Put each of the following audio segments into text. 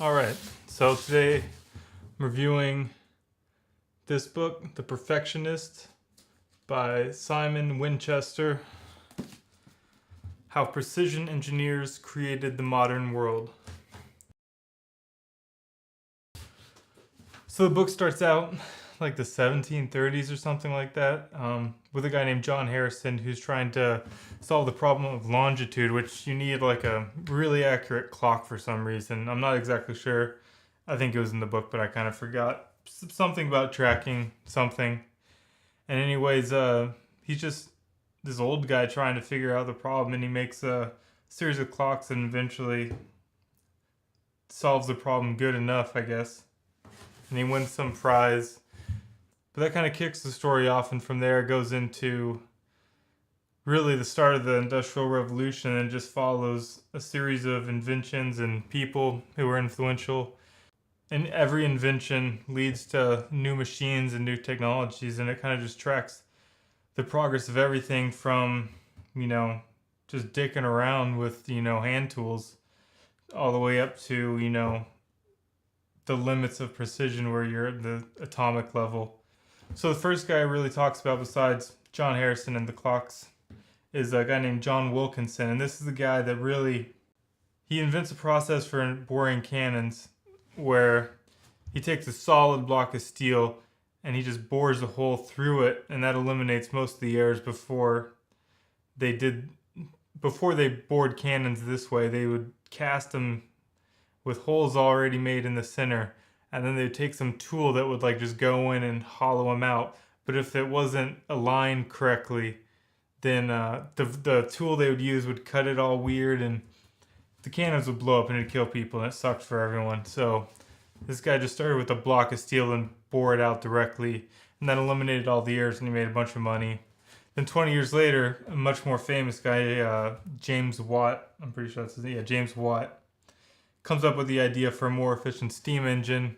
All right, so today I'm reviewing this book, The Perfectionists by Simon Winchester, How Precision Engineers Created the Modern World. So the book starts out like the 1730s or something like that, with a guy named John Harrison who's trying to solve the problem of longitude, which you need like a really accurate clock for some reason. I'm not exactly sure. I think it was in the book, but I kind of forgot. Something about tracking something. And anyways, he's just this old guy trying to figure out the problem, and he makes a series of clocks and eventually solves the problem good enough, I guess. And he wins some prize. But that kind of kicks the story off, and from there it goes into really the start of the Industrial Revolution, and just follows a series of inventions and people who were influential. And every invention leads to new machines and new technologies, and it kind of just tracks the progress of everything from, just dicking around with, hand tools all the way up to, the limits of precision where you're at the atomic level. So the first guy really talks about, besides John Harrison and the clocks, is a guy named John Wilkinson. And this is the guy that he invents a process for boring cannons where he takes a solid block of steel and he just bores a hole through it, and that eliminates most of the errors. Before they bored cannons this way, they would cast them with holes already made in the center, and then they'd take some tool that would just go in and hollow them out. But if it wasn't aligned correctly, then the tool they would use would cut it all weird, and the cannons would blow up and it'd kill people, and it sucked for everyone. So this guy just started with a block of steel and bore it out directly, and that eliminated all the errors, and he made a bunch of money. Then 20 years later, a much more famous guy, James Watt, I'm pretty sure that's his name, James Watt, comes up with the idea for a more efficient steam engine,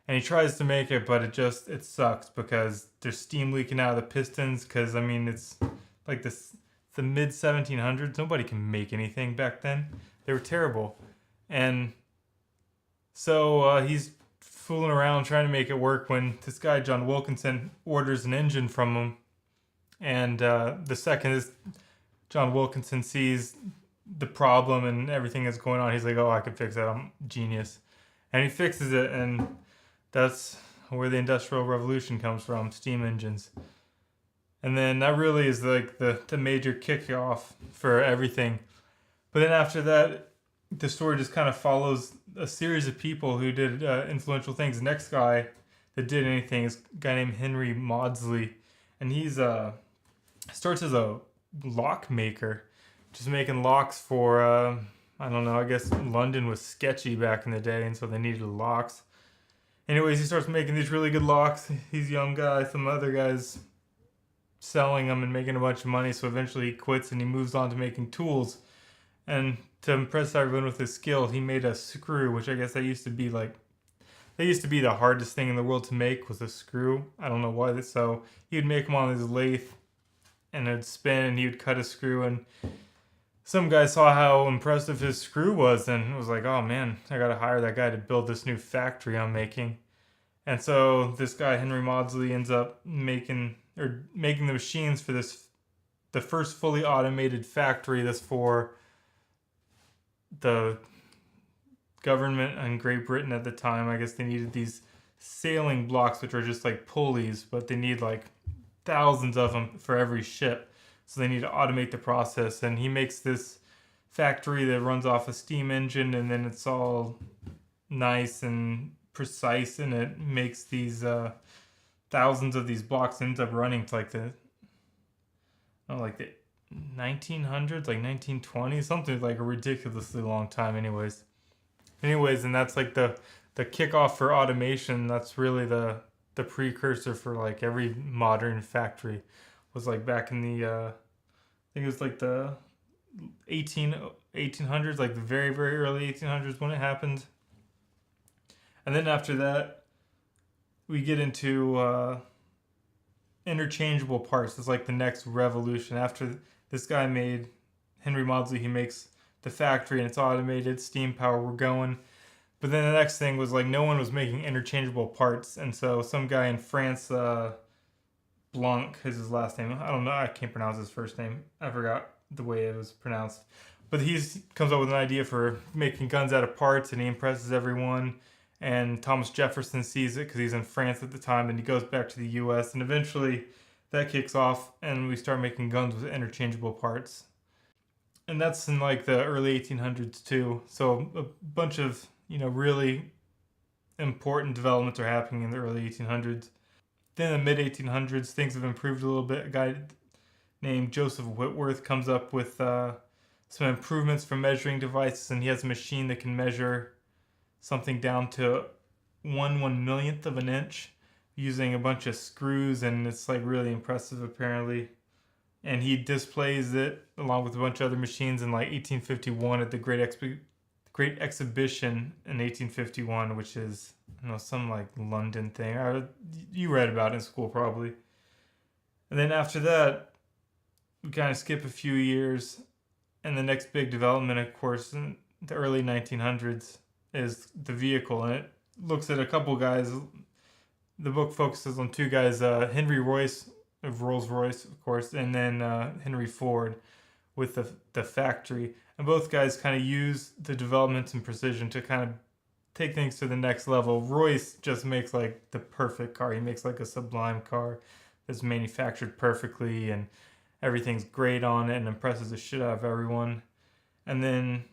and he tries to make it, but it sucks because there's steam leaking out of the pistons, because it's like the mid 1700s. Nobody can make anything back then. They were terrible. And so he's fooling around trying to make it work when this guy, John Wilkinson, orders an engine from him. And the second is John Wilkinson sees the problem and everything that's going on, he's like, oh, I can fix that. I'm a genius. And he fixes it, and that's where the Industrial Revolution comes from, steam engines. And then that really is like the major kickoff for everything. But then after that, the story just kind of follows a series of people who did influential things. The next guy that did anything is a guy named Henry Maudsley, and he's starts as a lock maker, just making locks for I don't know, I guess London was sketchy back in the day, and so they needed locks. Anyways, he starts making these really good locks. He's a young guy, some other guys selling them and making a bunch of money, so eventually he quits and he moves on to making tools. And to impress everyone with his skill, he made a screw, which I guess that used to be the hardest thing in the world to make, was a screw. I don't know why. So he would make them on his lathe, and it'd spin, and he would cut a screw, and some guy saw how impressive his screw was and was like, oh man, I gotta hire that guy to build this new factory I'm making. And so this guy, Henry Maudsley, ends up making the machines for the first fully automated factory that's for the government in Great Britain at the time. I guess they needed these sailing blocks, which are just like pulleys, but they need like thousands of them for every ship. So they need to automate the process. And he makes this factory that runs off a steam engine, and then it's all nice and precise, and it makes these thousands of these blocks, ends up running to like the 1900s, like 1920s, something like a ridiculously long time. Anyways, and that's like the kickoff for automation. That's really the precursor for like every modern factory. Was like back in the I think it was like the 1800s, like the very, very early 1800s when it happened. And then after that, we get into interchangeable parts. It's like the next revolution. After this guy Henry Maudsley, he makes the factory and it's automated, steam power, we're going. But then the next thing was like no one was making interchangeable parts, and so some guy in France, Blanc is his last name. I don't know. I can't pronounce his first name. I forgot the way it was pronounced. But he comes up with an idea for making guns out of parts, and he impresses everyone. And Thomas Jefferson sees it because he's in France at the time, and he goes back to the U.S. And eventually, that kicks off, and we start making guns with interchangeable parts. And that's in like the early 1800s too. So a bunch of really important developments are happening in the early 1800s. Then in the mid 1800s, things have improved a little bit. A guy named Joseph Whitworth comes up with some improvements for measuring devices, and he has a machine that can measure something down to 1/1,000,000th of an inch using a bunch of screws, and it's like really impressive apparently. And he displays it along with a bunch of other machines in like 1851 at the Great Exhibition in 1851, which is some like London thing. You read about it in school probably. And then after that, we kind of skip a few years, and the next big development, of course, in the early 1900s is the vehicle, and it looks at a couple guys. The book focuses on two guys, Henry Royce of Rolls-Royce, of course, and then Henry Ford with the factory. And both guys kind of use the developments and precision to kind of take things to the next level. Royce just makes like the perfect car. He makes like a sublime car that's manufactured perfectly, and everything's great on it and impresses the shit out of everyone. And then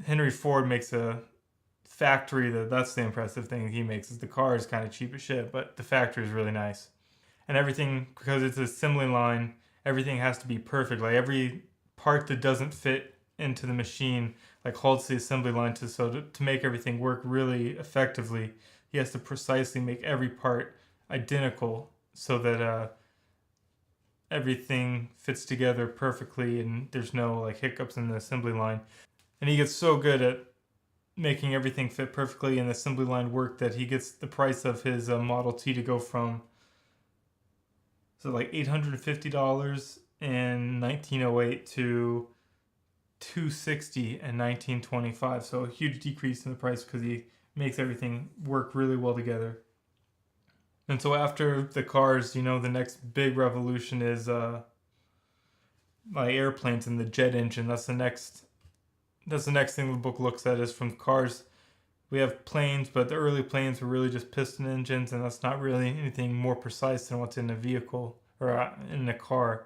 Henry Ford makes a factory that's the impressive thing he makes. Is the car is kind of cheap as shit, but the factory is really nice. And everything, because it's an assembly line, everything has to be perfect. Like every part that doesn't fit into the machine like halts the assembly line to make everything work really effectively. He has to precisely make every part identical so that everything fits together perfectly and there's no like hiccups in the assembly line. And he gets so good at making everything fit perfectly in the assembly line work that he gets the price of his Model T to go from like $850 in 1908 to $260 in 1925. So a huge decrease in the price because he makes everything work really well together. And so after the cars, the next big revolution is like airplanes and the jet engine. That's the next thing the book looks at, is from cars. We have planes, but the early planes were really just piston engines, and that's not really anything more precise than what's in a vehicle or in a car.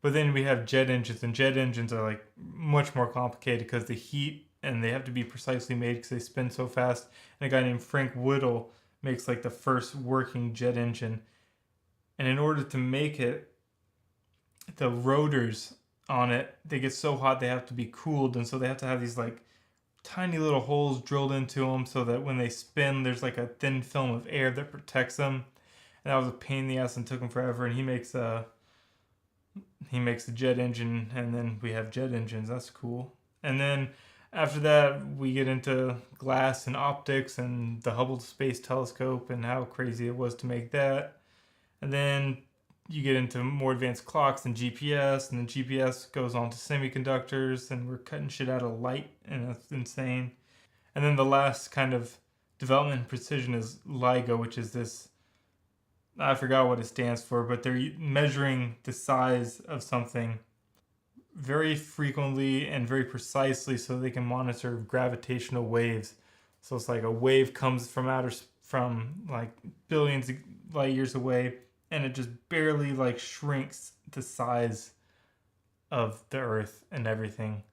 But then we have jet engines, and jet engines are like much more complicated because the heat, and they have to be precisely made because they spin so fast. And a guy named Frank Whittle makes like the first working jet engine. And in order to make it, the rotors on it, they get so hot they have to be cooled, and so they have to have these like tiny little holes drilled into them so that when they spin there's like a thin film of air that protects them. And that was a pain in the ass and took him forever. And he makes a jet engine, and then we have jet engines. That's cool. And then after that we get into glass and optics and the Hubble Space Telescope and how crazy it was to make that. And then you get into more advanced clocks and GPS, and then GPS goes on to semiconductors, and we're cutting shit out of light, and that's insane. And then the last kind of development and precision is LIGO, which is this, I forgot what it stands for, but they're measuring the size of something very frequently and very precisely so they can monitor gravitational waves. So it's like a wave comes from like billions of light years away, and it just barely like shrinks the size of the Earth and everything,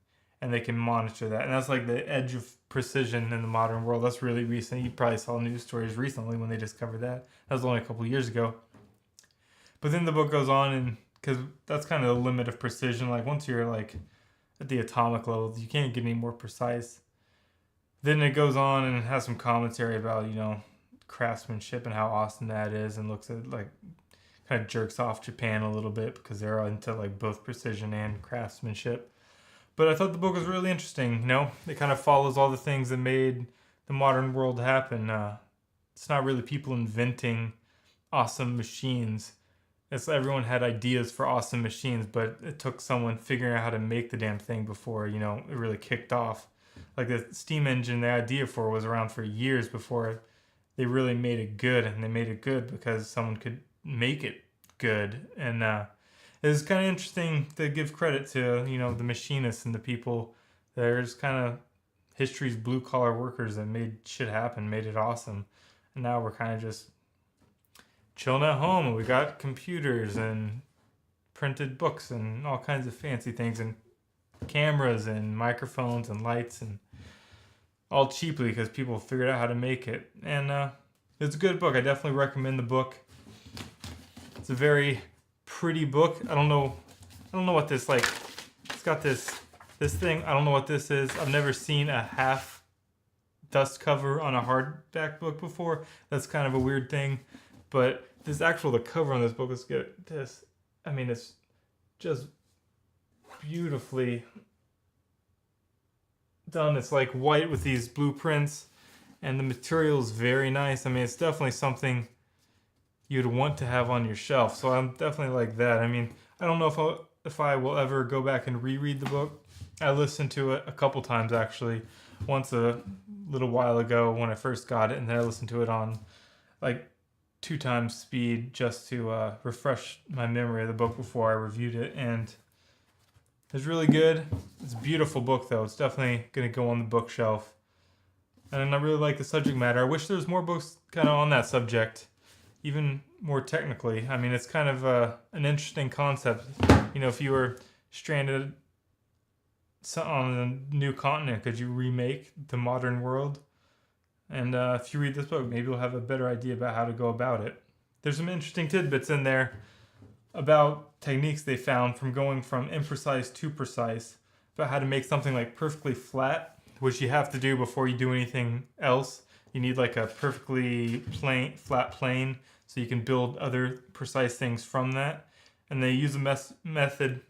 and they can monitor that. And that's like the edge of precision in the modern world. That's really recent. You probably saw news stories recently when they discovered that. That was only a couple of years ago. But then the book goes on, and because that's kind of the limit of precision, like once you're like at the atomic level, you can't get any more precise. Then it goes on and it has some commentary about craftsmanship and how awesome that is, and looks at like kind of jerks off Japan a little bit because they're into like both precision and craftsmanship. But I thought the book was really interesting. It kind of follows all the things that made the modern world happen. It's not really people inventing awesome machines. It's everyone had ideas for awesome machines, but it took someone figuring out how to make the damn thing before it really kicked off. like the steam engine, the idea for was around for years before they really made it good, and they made it good because someone could make it good. And it's kind of interesting to give credit to, you know, the machinists and the people that are just kind of history's blue collar workers that made shit happen, made it awesome. And now we're kind of just chilling at home, and we got computers and printed books and all kinds of fancy things, and cameras and microphones and lights, and all cheaply because people figured out how to make it. And it's a good book. I definitely recommend the book. It's a very pretty book. I don't know what this, like, it's got this thing. I don't know what this is. I've never seen a half dust cover on a hardback book before. That's kind of a weird thing. But the cover on this book, let's get this. I mean, it's just beautifully done. It's like white with these blueprints, and the material is very nice. I mean, it's definitely something you'd want to have on your shelf. So I'm definitely like that. I mean, I don't know if I will ever go back and reread the book. I listened to it a couple times, actually. Once a little while ago when I first got it, and then I listened to it on like 2 times speed just to refresh my memory of the book before I reviewed it. And it's really good. It's a beautiful book, though. It's definitely going to go on the bookshelf. And I really like the subject matter. I wish there was more books kind of on that subject, even more technically. I mean, it's kind of an interesting concept. You know, if you were stranded on a new continent, could you remake the modern world? And if you read this book, maybe you'll have a better idea about how to go about it. There's some interesting tidbits in there about techniques they found from going from imprecise to precise, about how to make something like perfectly flat, which you have to do before you do anything else. You need like a perfectly flat plane, so you can build other precise things from that. And they use a method,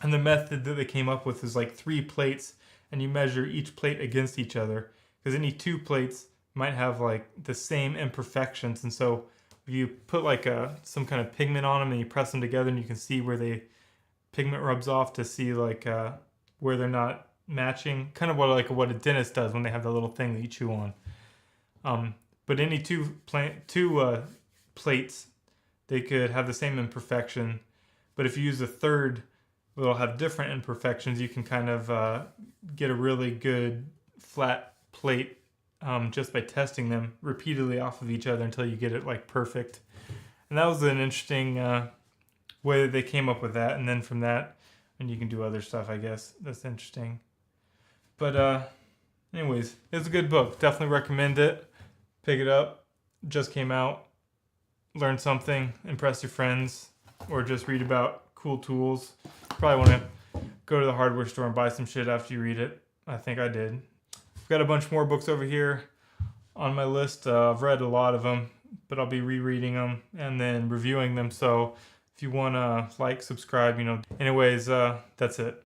and the method that they came up with is like 3 plates, and you measure each plate against each other, because any 2 plates might have like the same imperfections. And so if you put like some kind of pigment on them and you press them together, and you can see where the pigment rubs off to see like where they're not matching, kind of what a dentist does when they have that little thing that you chew on. But any 2 plates, they could have the same imperfection, but if you use a third, it'll have different imperfections. You can kind of get a really good flat plate just by testing them repeatedly off of each other until you get it like perfect. And that was an interesting way that they came up with that. And then from that, and you can do other stuff, I guess. That's interesting. But anyways, it's a good book. Definitely recommend it. Pick it up. Just came out. Learn something. Impress your friends. Or just read about cool tools. Probably want to go to the hardware store and buy some shit after you read it. I think I did. I've got a bunch more books over here on my list. I've read a lot of them, but I'll be rereading them and then reviewing them. So if you want to like, subscribe, you know. Anyways, that's it.